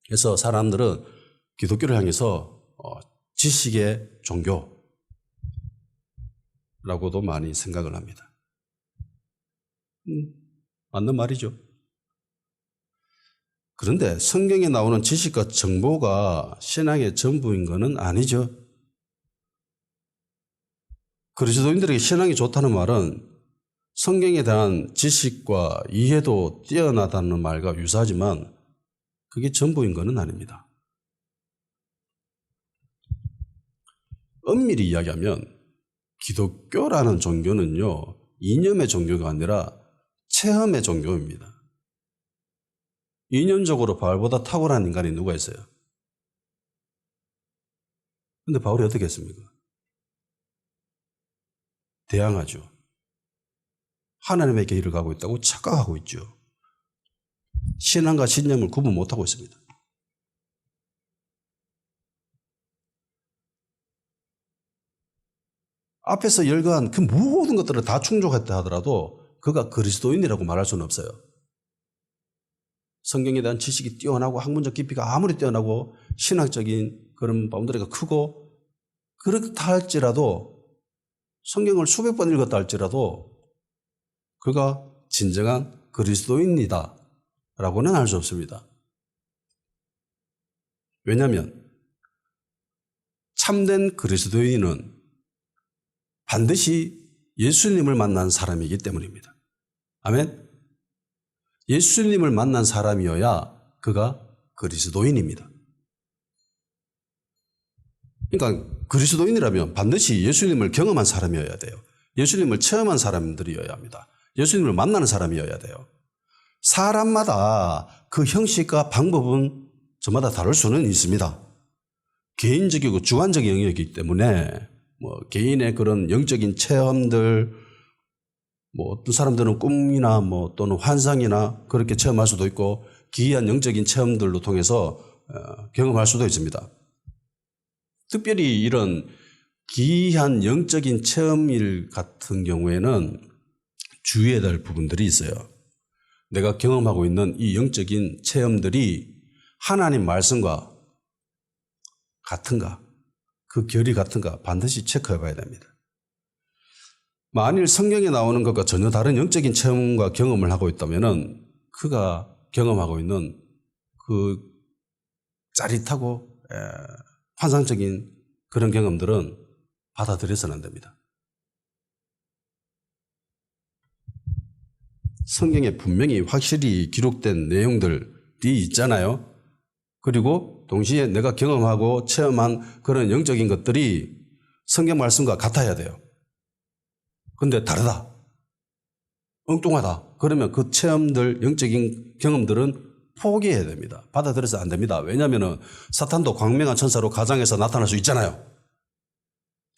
그래서 사람들은 기독교를 향해서 지식의 종교라고도 많이 생각을 합니다. 맞는 말이죠. 그런데 성경에 나오는 지식과 정보가 신앙의 전부인 것은 아니죠. 그리스도인들에게 신앙이 좋다는 말은 성경에 대한 지식과 이해도 뛰어나다는 말과 유사하지만 그게 전부인 것은 아닙니다. 엄밀히 이야기하면 기독교라는 종교는요, 이념의 종교가 아니라 체험의 종교입니다. 이념적으로 바울보다 탁월한 인간이 누가 있어요? 그런데 바울이 어떻게 했습니까? 대항하죠. 하나님의 길을 가고 있다고 착각하고 있죠. 신앙과 신념을 구분 못하고 있습니다. 앞에서 열거한 그 모든 것들을 다 충족했다 하더라도 그가 그리스도인이라고 말할 수는 없어요. 성경에 대한 지식이 뛰어나고 학문적 깊이가 아무리 뛰어나고 신학적인 그런 바운더리가 크고 그렇다 할지라도 성경을 수백 번 읽었다 할지라도 그가 진정한 그리스도인이다 라고는 할 수 없습니다. 왜냐하면 참된 그리스도인은 반드시 예수님을 만난 사람이기 때문입니다. 아멘? 예수님을 만난 사람이어야 그가 그리스도인입니다. 그러니까 그리스도인이라면 반드시 예수님을 경험한 사람이어야 돼요. 예수님을 체험한 사람들이어야 합니다. 예수님을 만나는 사람이어야 돼요. 사람마다 그 형식과 방법은 저마다 다를 수는 있습니다. 개인적이고 주관적인 영역이기 때문에 개인의 그런 영적인 체험들, 어떤 사람들은 꿈이나 또는 환상이나 그렇게 체험할 수도 있고 기이한 영적인 체험들로 통해서 경험할 수도 있습니다. 특별히 이런 기이한 영적인 체험일 같은 경우에는 주의해야 될 부분들이 있어요. 내가 경험하고 있는 이 영적인 체험들이 하나님 말씀과 같은가, 그 결이 같은가 반드시 체크해 봐야 됩니다. 만일 성경에 나오는 것과 전혀 다른 영적인 체험과 경험을 하고 있다면 그가 경험하고 있는 그 짜릿하고 환상적인 그런 경험들은 받아들여서는 안 됩니다. 성경에 분명히 확실히 기록된 내용들이 있잖아요. 그리고 동시에 내가 경험하고 체험한 그런 영적인 것들이 성경 말씀과 같아야 돼요. 근데 다르다, 엉뚱하다, 그러면 그 체험들, 영적인 경험들은 포기해야 됩니다. 받아들여서 안 됩니다. 왜냐하면 사탄도 광명한 천사로 가장해서 나타날 수 있잖아요.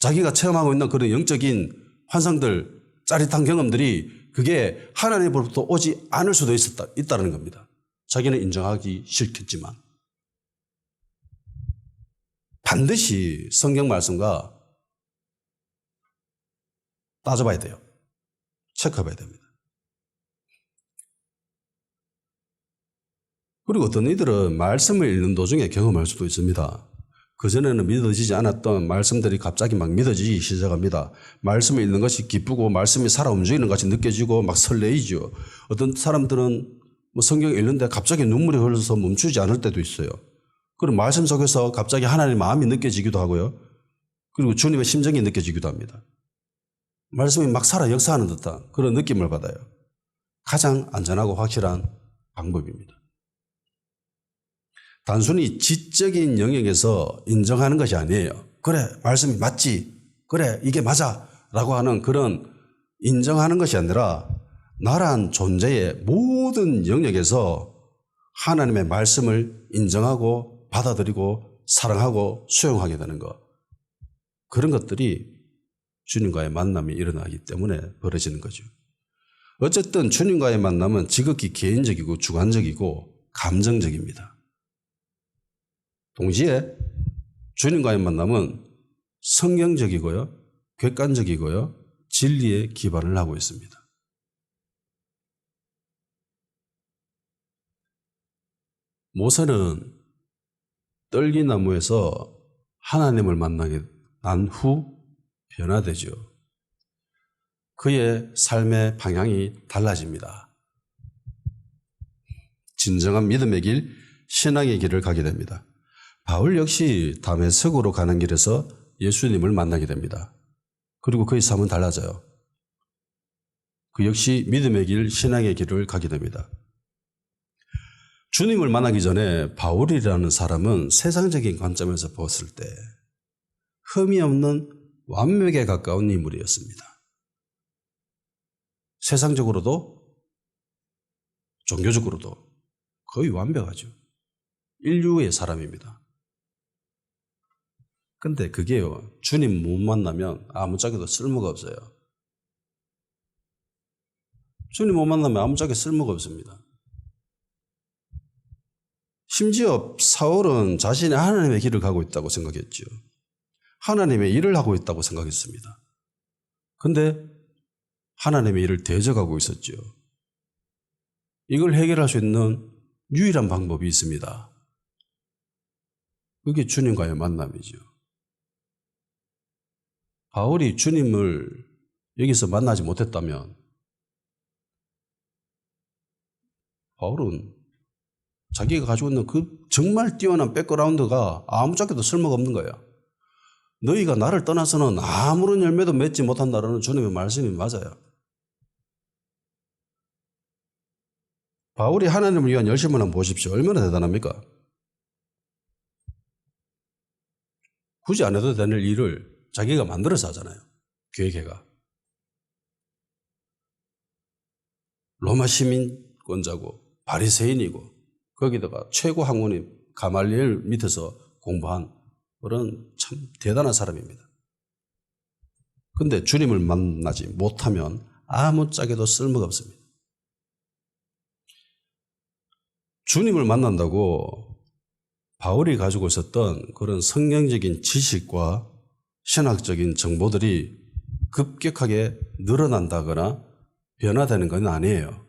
자기가 체험하고 있는 그런 영적인 환상들, 짜릿한 경험들이 그게 하나님으로부터 오지 않을 수도 있다는 겁니다. 자기는 인정하기 싫겠지만. 반드시 성경 말씀과 따져봐야 돼요. 체크해봐야 됩니다. 그리고 어떤 이들은 말씀을 읽는 도중에 경험할 수도 있습니다. 그전에는 믿어지지 않았던 말씀들이 갑자기 막 믿어지기 시작합니다. 말씀을 읽는 것이 기쁘고 말씀이 살아 움직이는 것이 느껴지고 막 설레이죠. 어떤 사람들은 성경 읽는데 갑자기 눈물이 흘러서 멈추지 않을 때도 있어요. 그리고 말씀 속에서 갑자기 하나님의 마음이 느껴지기도 하고요. 그리고 주님의 심정이 느껴지기도 합니다. 말씀이 막 살아 역사하는 듯한 그런 느낌을 받아요. 가장 안전하고 확실한 방법입니다. 단순히 지적인 영역에서 인정하는 것이 아니에요. 그래, 말씀이 맞지. 그래, 이게 맞아. 라고 하는 그런 인정하는 것이 아니라 나란 존재의 모든 영역에서 하나님의 말씀을 인정하고 받아들이고 사랑하고 수용하게 되는 것. 그런 것들이 주님과의 만남이 일어나기 때문에 벌어지는 거죠. 어쨌든 주님과의 만남은 지극히 개인적이고 주관적이고 감정적입니다. 동시에 주님과의 만남은 성경적이고요, 객관적이고요, 진리에 기반을 하고 있습니다. 모세는 떨기나무에서 하나님을 만나게 난 후 변화되죠. 그의 삶의 방향이 달라집니다. 진정한 믿음의 길, 신앙의 길을 가게 됩니다. 바울 역시 다메섹으로 가는 길에서 예수님을 만나게 됩니다. 그리고 그의 삶은 달라져요. 그 역시 믿음의 길, 신앙의 길을 가게 됩니다. 주님을 만나기 전에 바울이라는 사람은 세상적인 관점에서 봤을 때 흠이 없는 완벽에 가까운 인물이었습니다. 세상적으로도 종교적으로도 거의 완벽하죠. 인류의 사람입니다. 근데 그게요, 주님 못 만나면 아무짝에도 쓸모가 없어요. 주님 못 만나면 아무짝에 쓸모가 없습니다. 심지어 사울은 자신이 하나님의 길을 가고 있다고 생각했죠. 하나님의 일을 하고 있다고 생각했습니다. 근데 하나님의 일을 대적하고 있었죠. 이걸 해결할 수 있는 유일한 방법이 있습니다. 그게 주님과의 만남이죠. 바울이 주님을 여기서 만나지 못했다면 바울은 자기가 가지고 있는 그 정말 뛰어난 백그라운드가 아무짝에도 쓸모가 없는 거예요. 너희가 나를 떠나서는 아무런 열매도 맺지 못한다라는 주님의 말씀이 맞아요. 바울이 하나님을 위한 열심을 한번 보십시오. 얼마나 대단합니까? 굳이 안 해도 되는 일을 자기가 만들어서 하잖아요. 계획해가. 로마 시민권자고 바리새인이고 거기다가 최고 학문인 가말리엘 밑에서 공부한 그런 참 대단한 사람입니다. 그런데 주님을 만나지 못하면 아무짝에도 쓸모가 없습니다. 주님을 만난다고 바울이 가지고 있었던 그런 성경적인 지식과 신학적인 정보들이 급격하게 늘어난다거나 변화되는 건 아니에요.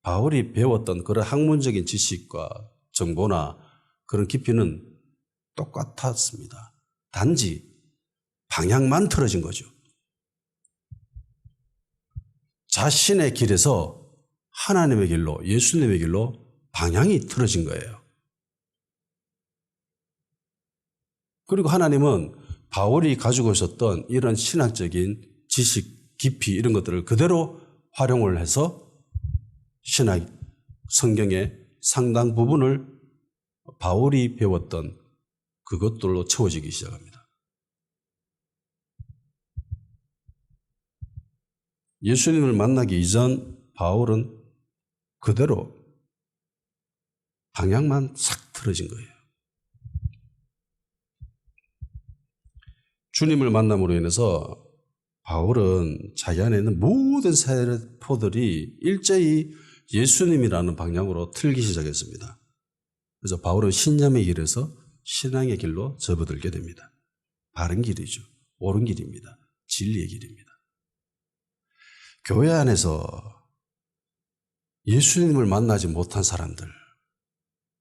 바울이 배웠던 그런 학문적인 지식과 정보나 그런 깊이는 똑같았습니다. 단지 방향만 틀어진 거죠. 자신의 길에서 하나님의 길로, 예수님의 길로 방향이 틀어진 거예요. 그리고 하나님은 바울이 가지고 있었던 이런 신학적인 지식, 깊이 이런 것들을 그대로 활용을 해서 신학, 성경의 상당 부분을 바울이 배웠던 그것들로 채워지기 시작합니다. 예수님을 만나기 이전 바울은 그대로 방향만 싹 틀어진 거예요. 주님을 만남으로 인해서 바울은 자기 안에 있는 모든 세포들이 일제히 예수님이라는 방향으로 틀기 시작했습니다. 그래서 바울은 신념의 길에서 신앙의 길로 접어들게 됩니다. 바른 길이죠. 옳은 길입니다. 진리의 길입니다. 교회 안에서 예수님을 만나지 못한 사람들,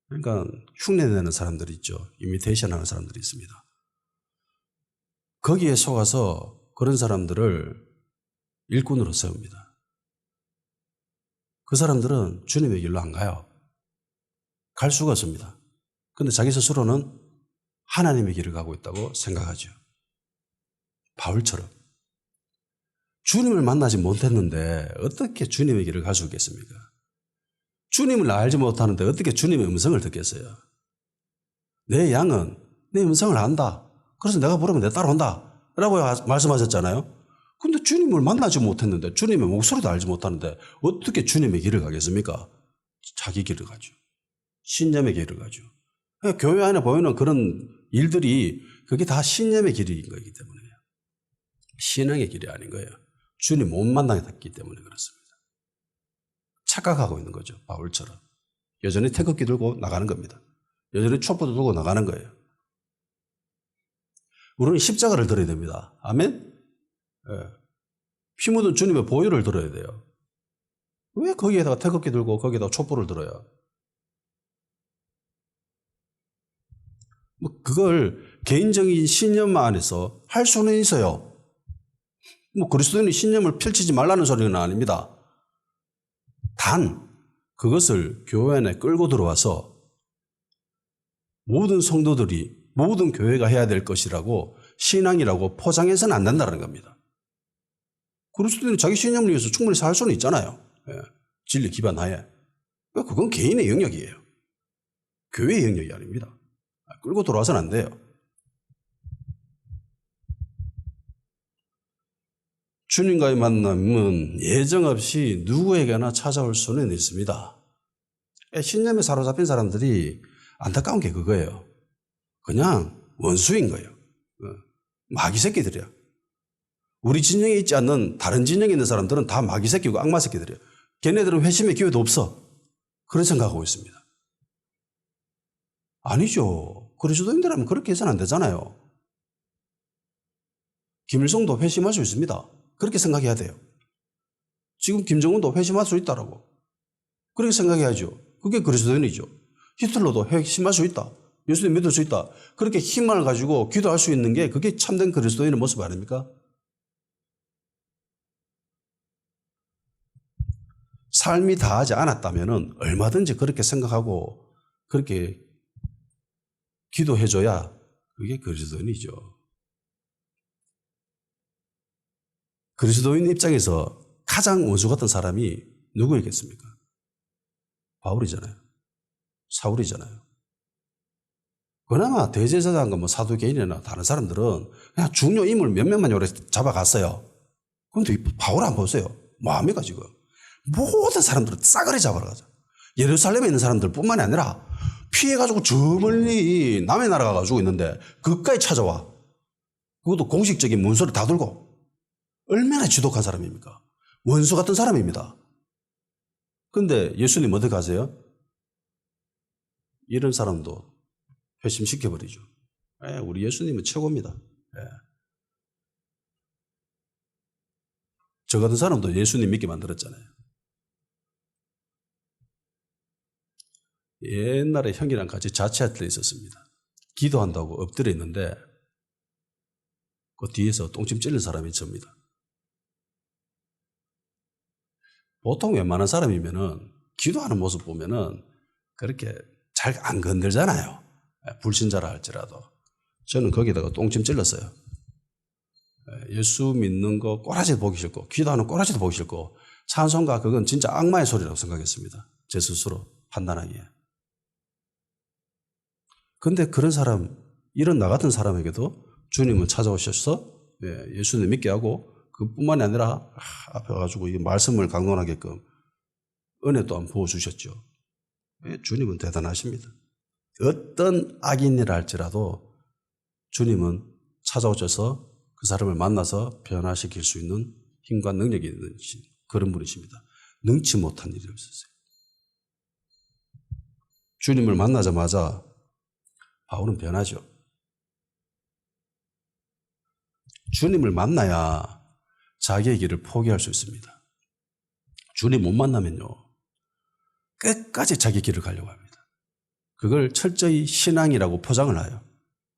그러니까 흉내내는 사람들이 있죠. 이미테이션 하는 사람들이 있습니다. 거기에 속아서 그런 사람들을 일꾼으로 세웁니다. 그 사람들은 주님의 길로 안 가요. 갈 수가 없습니다. 그런데 자기 스스로는 하나님의 길을 가고 있다고 생각하죠. 바울처럼. 주님을 만나지 못했는데 어떻게 주님의 길을 갈 수 있겠습니까? 주님을 알지 못하는데 어떻게 주님의 음성을 듣겠어요? 내 양은 내 음성을 안다. 그래서 내가 부르면 내 따라온다. 라고 말씀하셨잖아요. 근데 주님을 만나지 못했는데 주님의 목소리도 알지 못하는데 어떻게 주님의 길을 가겠습니까? 자기 길을 가죠. 신념의 길을 가죠. 교회 안에 보이는 그런 일들이 그게 다 신념의 길인 거기 때문에요. 신앙의 길이 아닌 거예요. 주님 못 만나기 때문에 그렇습니다. 착각하고 있는 거죠. 바울처럼. 여전히 태극기 들고 나가는 겁니다. 여전히 촛불 들고 나가는 거예요. 우리는 십자가를 들어야 됩니다. 아멘? 예. 피 묻은 주님의 보혈을 들어야 돼요. 왜 거기에다가 태극기 들고 거기에다가 촛불을 들어요? 그걸 개인적인 신념 안에서 할 수는 있어요. 그리스도인이 신념을 펼치지 말라는 소리는 아닙니다. 단 그것을 교회 안에 끌고 들어와서 모든 성도들이 모든 교회가 해야 될 것이라고 신앙이라고 포장해서는 안 된다는 겁니다. 그리스도인은 자기 신념을 위해서 충분히 살 수는 있잖아요. 예. 진리 기반 하에. 그건 개인의 영역이에요. 교회의 영역이 아닙니다. 끌고 들어와서는 안 돼요. 주님과의 만남은 예정 없이 누구에게나 찾아올 수는 있습니다. 신념에 사로잡힌 사람들이 안타까운 게 그거예요. 그냥 원수인 거예요. 마귀 새끼들이야. 우리 진영에 있지 않는 다른 진영에 있는 사람들은 다 마귀 새끼고 악마 새끼들이야. 걔네들은 회심의 기회도 없어. 그런 생각하고 있습니다. 아니죠. 그리스도인들하면 그렇게 해서는 안 되잖아요. 김일성도 회심할 수 있습니다. 그렇게 생각해야 돼요. 지금 김정은도 회심할 수 있다라고. 그렇게 생각해야죠. 그게 그리스도인이죠. 히틀러도 회심할 수 있다. 예수님 믿을 수 있다. 그렇게 힘을 가지고 기도할 수 있는 게 그게 참된 그리스도인의 모습 아닙니까? 삶이 다하지 않았다면 얼마든지 그렇게 생각하고 그렇게 기도해줘야 그게 그리스도인이죠. 그리스도인 입장에서 가장 원수 같은 사람이 누구이겠습니까? 바울이잖아요. 사울이잖아요. 그나마 대제사장과 사두개인이나 다른 사람들은 그냥 중요 인물 몇 명만 요래 잡아갔어요. 그런데 바울 안 보세요. 뭐합니까 지금? 모든 사람들은 싸그리 잡아가죠. 예루살렘에 있는 사람들 뿐만이 아니라 피해가지고 저 멀리 남의 나라 가가지고 있는데 그까지 찾아와. 그것도 공식적인 문서를 다 들고. 얼마나 지독한 사람입니까? 원수 같은 사람입니다. 그런데 예수님 어떻게 하세요? 이런 사람도 회심시켜버리죠. 우리 예수님은 최고입니다. 저 같은 사람도 예수님 믿게 만들었잖아요. 옛날에 형이랑 같이 자취할 때 있었습니다. 기도한다고 엎드려 있는데 그 뒤에서 똥침 찔린 사람이 접니다. 보통 웬만한 사람이면은 기도하는 모습 보면은 그렇게 잘 안 건들잖아요. 불신자라 할지라도. 저는 거기다가 똥침 찔렀어요. 예수 믿는 거 꼬라지도 보기 싫고 기도하는 꼬라지도 보기 싫고 찬송가 그건 진짜 악마의 소리라고 생각했습니다. 제 스스로 판단하기에. 그런데 그런 사람, 이런 나 같은 사람에게도 주님은 찾아오셔서 예수님 믿게 하고 그뿐만이 아니라 앞에 가지고 이 말씀을 강론하게끔 은혜 또한 부어주셨죠. 주님은 대단하십니다. 어떤 악인이라 할지라도 주님은 찾아오셔서 그 사람을 만나서 변화시킬 수 있는 힘과 능력이 있는 그런 분이십니다. 능치 못한 일이 없었어요. 주님을 만나자마자 바울은 변하죠. 주님을 만나야 자기의 길을 포기할 수 있습니다. 주님 못 만나면요, 끝까지 자기 길을 가려고 합니다. 그걸 철저히 신앙이라고 포장을 해요.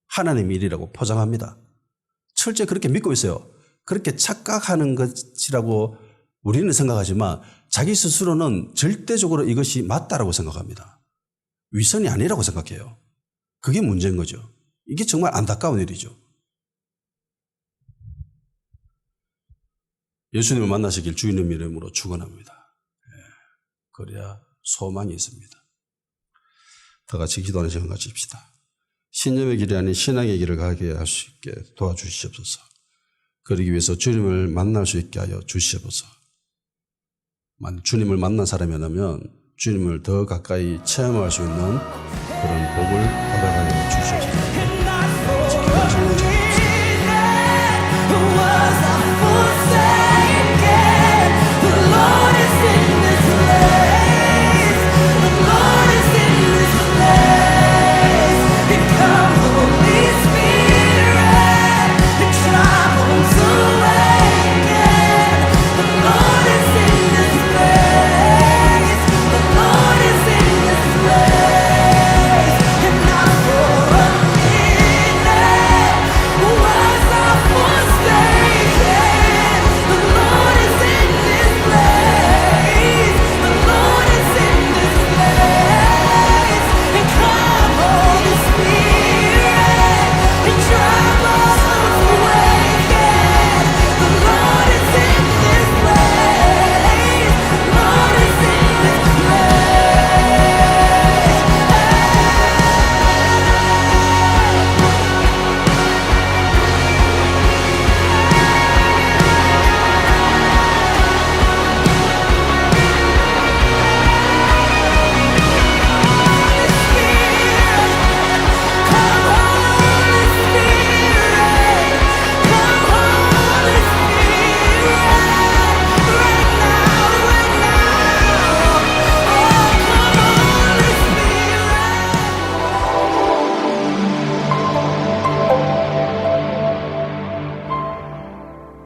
하나님의 일이라고 포장합니다. 철저히 그렇게 믿고 있어요. 그렇게 착각하는 것이라고 우리는 생각하지만 자기 스스로는 절대적으로 이것이 맞다라고 생각합니다. 위선이 아니라고 생각해요. 그게 문제인 거죠. 이게 정말 안타까운 일이죠. 예수님을 만나시길 주님의 이름으로 축원합니다. 그래야 소망이 있습니다. 다 같이 기도하는 시간 가집시다. 신념의 길이 아닌 신앙의 길을 가게 할 수 있게 도와주시옵소서. 그러기 위해서 주님을 만날 수 있게 하여 주시옵소서. 주님을 만난 사람이라면 주님을 더 가까이 체험할 수 있는 그런 복을 받아가야